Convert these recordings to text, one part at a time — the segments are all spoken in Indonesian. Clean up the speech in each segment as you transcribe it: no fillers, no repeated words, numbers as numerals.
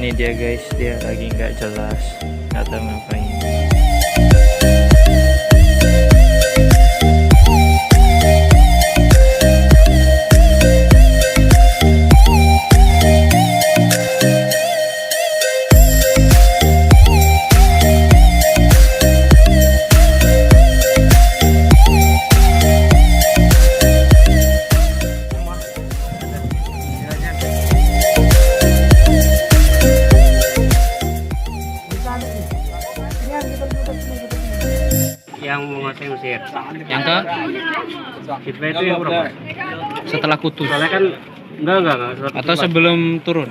Ini dia guys, dia lagi nggak jelas, nggak tahu ngapain. Yang menguasai Mesir. Yang ke Hitler itu yang berapa? setelah Kutus Soalnya kan enggak. atau sebelum turun?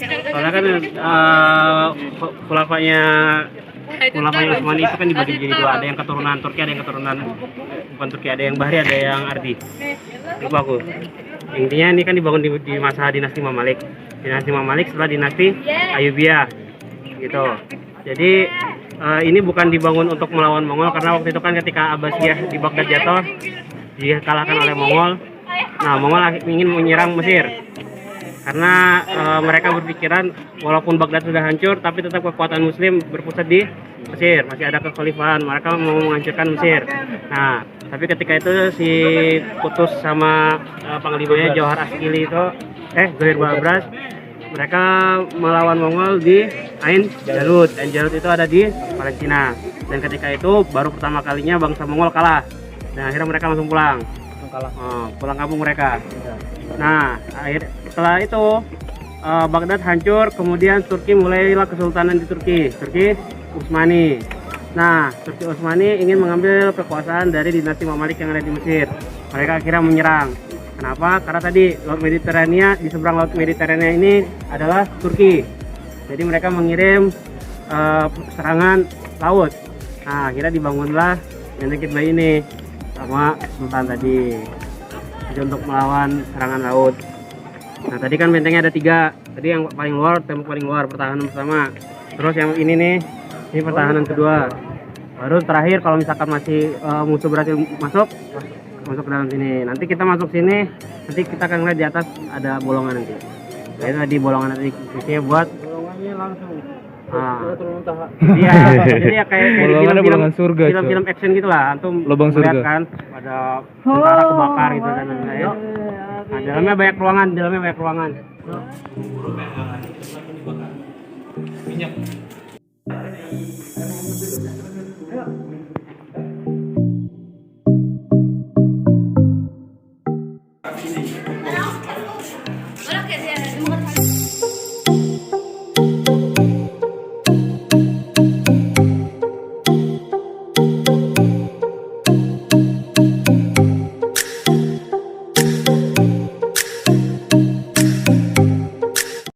Soalnya kan khulafanya Utsmani itu kan dibagi jadi dua. Ada yang keturunan Turki, ada yang keturunan bukan Turki, ada yang Bahri, ada yang Ardi. Lupa aku. Intinya ini kan dibangun di masa dinasti Mamalik. Dinasti Mamalik setelah dinasti Ayyubiyah. Gitu. Jadi ini bukan dibangun untuk melawan Mongol, karena waktu itu kan ketika Abbasiyah di Baghdad jatuh, dikalahkan oleh Mongol. Nah, Mongol ingin menyerang Mesir. Karena mereka berpikiran walaupun Baghdad sudah hancur, tapi tetap kekuatan Muslim berpusat di Mesir, masih ada kekhalifahan. Mereka mau menghancurkan Mesir. Nah, tapi ketika itu si Kutus sama panglimanya Johar Askili itu, Zohir Babras, mereka melawan Mongol di Ain Jalut. Ain Jalut itu ada di Palestina. Dan ketika itu baru pertama kalinya bangsa Mongol kalah. Dan akhirnya mereka langsung pulang. Pulang kampung mereka. Nah, setelah itu Baghdad hancur, kemudian Turki mulailah kesultanan di Turki Utsmani. Nah, Turki Utsmani ingin mengambil kekuasaan dari dinasti Mamalik yang ada di Mesir. Mereka akhirnya menyerang. Kenapa? Karena tadi Laut Mediterania, di seberang Laut Mediterania ini adalah Turki. Jadi mereka mengirim serangan laut. Nah, akhirnya dibangunlah Benteng Kitbai ini sama Sultan tadi. Jadi untuk melawan serangan laut. Nah, tadi kan bentengnya ada 3. Tadi yang paling luar, tembok paling luar, pertahanan pertama. Terus yang ini nih, ini pertahanan kedua. Baru terakhir kalau misalkan masih musuh berhasil masuk ke dalam sini. Nanti kita masuk sini, nanti kita akan lihat di atas ada bolongan nanti. Nah, itu tadi bolongan nanti isinya buat bolongannya langsung. Iya, jadi ya kayak bolongan surga. Film-film action gitulah. Antum lubang surga kan ada tentara kebakar gitu kan. Nah, dalamnya banyak ruangan, Minyak.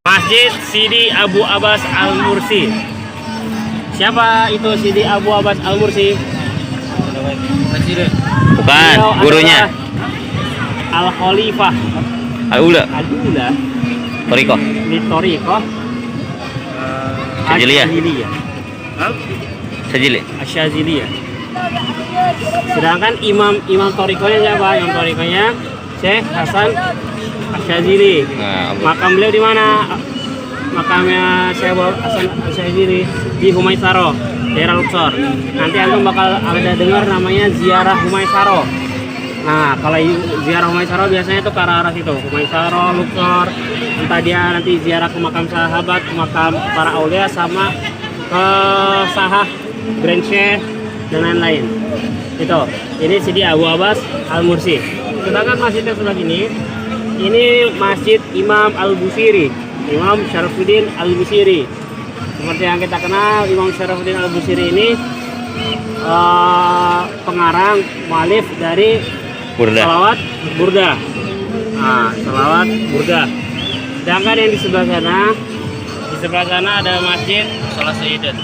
Masjid Sidi Abu Abbas Al-Mursi. Siapa itu Sidi Abu Abbas Al-Mursi? Bukan, gurunya. Al-Khalifah Al-Ula. Toriko. Di Toriko. Syaziliyah. Syaziliyah. Sedangkan imam Torikonya siapa? Imam Torikonya Syekh Hasan Asyazili. Makam beliau di mana? Makamnya Syekh Hasan Asyazili di Humaisaro, daerah Luxor. Nanti antum bakal ada dengar namanya ziarah Humaisaro. Nah, kalau ziarah Humaisaro biasanya itu ke arah situ, Humaisaro, Luxor. Entah dia nanti ziarah ke makam sahabat, ke makam para aulia, sama ke Sahah, Grand Sheikh dan lain-lain. Itu. Ini Sidi Abu Abbas Al-Mursi. Sedangkan masjidnya sebelah ini Masjid Imam Al-Busiri, Imam Syarafuddin Al-Busiri. Seperti yang kita kenal, Imam Syarafuddin Al-Busiri ini pengarang mualif dari salawat burda. Salawat burda. Sedangkan yang di sebelah sana ada masjid Salah Sayyidin.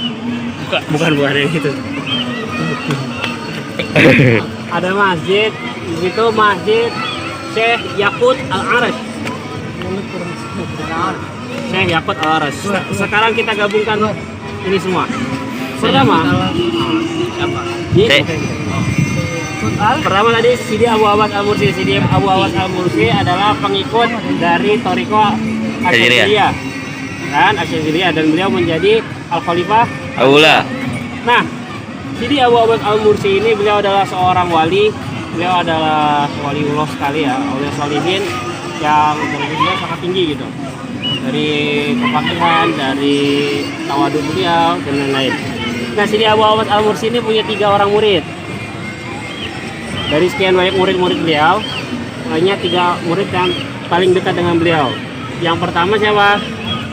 Bukan yang itu. Ada masjid, itu masjid Syekh Yaqut Al-Arash. Syekh Yaqut Al-Arash. Sekarang kita gabungkan ini semua. Pertama, tadi Sidi Abu Abbas Al-Mursi. Sidi Abu Abbas Al-Mursi adalah pengikut dari Thariqah Asy'ariyah dan beliau menjadi Al-Khalifah Aula. Nah, Sidi Abu Abbas Al-Mursi ini beliau adalah seorang wali. Beliau adalah waliullah sekali ya, oleh solihin yang derajatnya sangat tinggi gitu. Dari kefakihan, dari tawadu beliau dan lain-lain. Nah, Sidi Abu Abbas Al-Mursi ini punya 3 orang murid. Dari sekian banyak murid-murid beliau, hanya 3 murid yang paling dekat dengan beliau. Yang pertama siapa?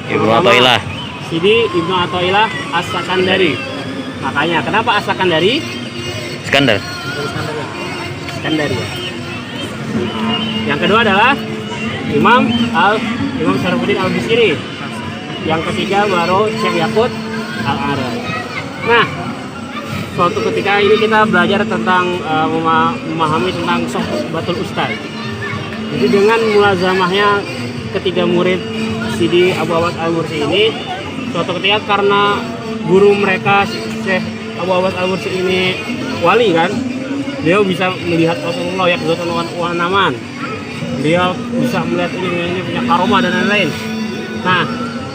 Ibnu Athaillah. Sidi Ibnu Athaillah As-Sakandari. Makanya kenapa As-Sakandari? Iskandar. Iskandar ya. Yang kedua adalah Imam Syarafuddin Al-Busiri. Yang ketiga baru Syekh Yaqut Al-Arash. Nah, suatu ketika ini kita belajar tentang memahami tentang sohbatul ustaz. Jadi dengan mulazamahnya ketiga murid Sidi Abu Abbas Al-Mursi ini, suatu ketika karena guru mereka Syekh Abu Abbas Al-Mursi ini wali kan, beliau bisa melihat Rasulullah yang wa naman. Beliau bisa melihat ini punya karomah dan lain-lain. Nah,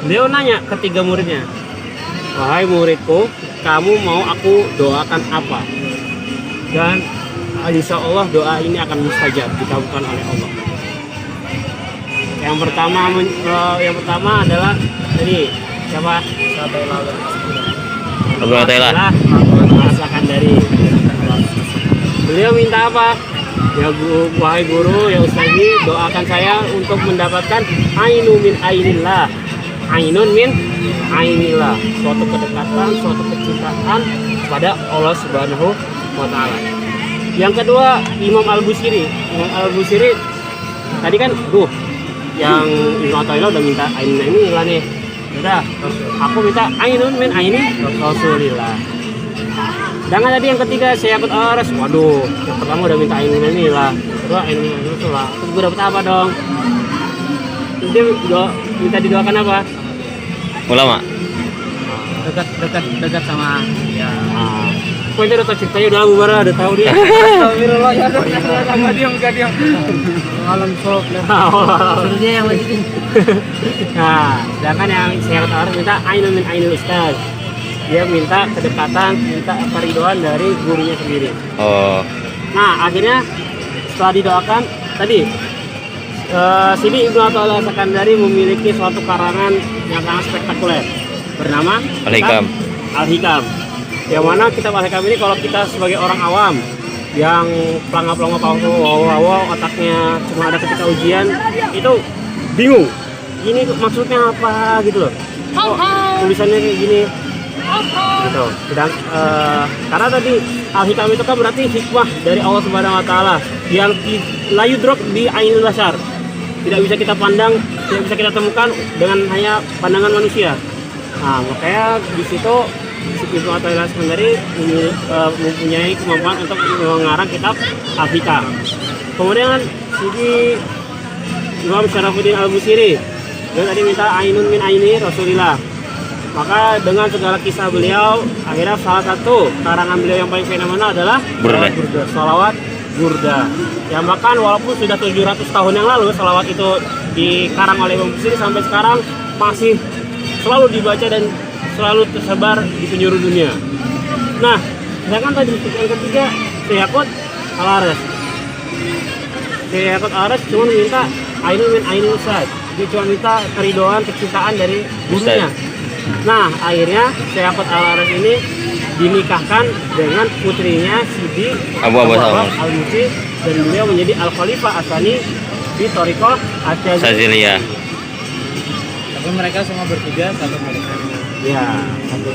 beliau nanya ketiga muridnya, wahai muridku, kamu mau aku doakan apa? Dan insya Allah doa ini akan mustajab, dikabulkan oleh Allah. Yang pertama adalah tadi siapa? Abu Athaillah. Merasakan dari beliau minta apa? Ya wahai guru, ya ustazi, doakan saya untuk mendapatkan ainun min ainillah. Ainun min ainillah, suatu kedekatan, suatu kecintaan pada Allah Subhanahu wa taala. Yang kedua, Imam Al-Busiri. Imam Al-Busiri tadi kan yang Ibnu Athaillah udah minta ainun ainillah nih. Udah, aku minta ainun min aini Rasulillah. Sedangkan tadi yang ketiga saya Yaqut Al-Arash. Waduh, yang pertama udah minta ainun ainillah. Kedua ainun Rasulillah. Terus gue dapet apa dong? Dia minta didoakan apa? Ulama. Dekat sama ya. Kok itu udah ceritanya udah Abu Bara, udah tahu dia. Astagfirullah ya. Enggak diam. Alam sok lah. Suruh dia yang lanjutin. Nah, sedangkan yang saya harus minta ainun min ainul ustaz. Dia minta kedekatan, minta keridoan dari gurunya sendiri. Oh. Nah, akhirnya setelah didoakan tadi Sidi Ibnu Athaillah Sakandari memiliki suatu karangan yang sangat spektakuler bernama Al-Hikam. Al-Hikam. Yang mana kitab Al-Hikam ini kalau kita sebagai orang awam yang pelangap-pelangap otaknya cuma ada ketika ujian itu bingung. Ini maksudnya apa gitu loh. Tulisannya kayak gini. Gitu. Karena tadi Al-Hikam itu kan berarti hikmah dari Allah Subhanahu wa taala yang la yudrak bi ainil basar. Tidak bisa kita pandang, tidak bisa kita temukan dengan hanya pandangan manusia. Nah, makanya di situ Ibnu Athaillah Sakandari mempunyai kemampuan untuk mengarang kitab Al-Hikam. Kemudian Sidi Imam Syarafuddin Al-Busiri, dia tadi minta ainun min aini Rasulillah. Maka dengan segala kisah beliau, akhirnya salah satu karangan beliau yang paling fenomenal adalah Sholawat Burda. Yang bahkan walaupun sudah 700 tahun yang lalu sholawat itu dikarang oleh Imam Busiri, sampai sekarang masih selalu dibaca dan selalu tersebar di penjuru dunia. Nah, sedangkan tadi yang ketiga Syekh Yaqut Al-Arash. Syekh Yaqut Al-Arash cuma minta ainun min ainul ustaz. Dia cuma minta keridoan, kecintaan dari gurunya. Nah, akhirnya Syekh Yaqut Al-Arash ini dinikahkan dengan putrinya Sidi Abu Abbas Al-Mursi dan beliau menjadi Al-Khalifah Asani di Thariqah Asy'ariyah. Tapi mereka semua bertiga satu mereka. Ya, satu.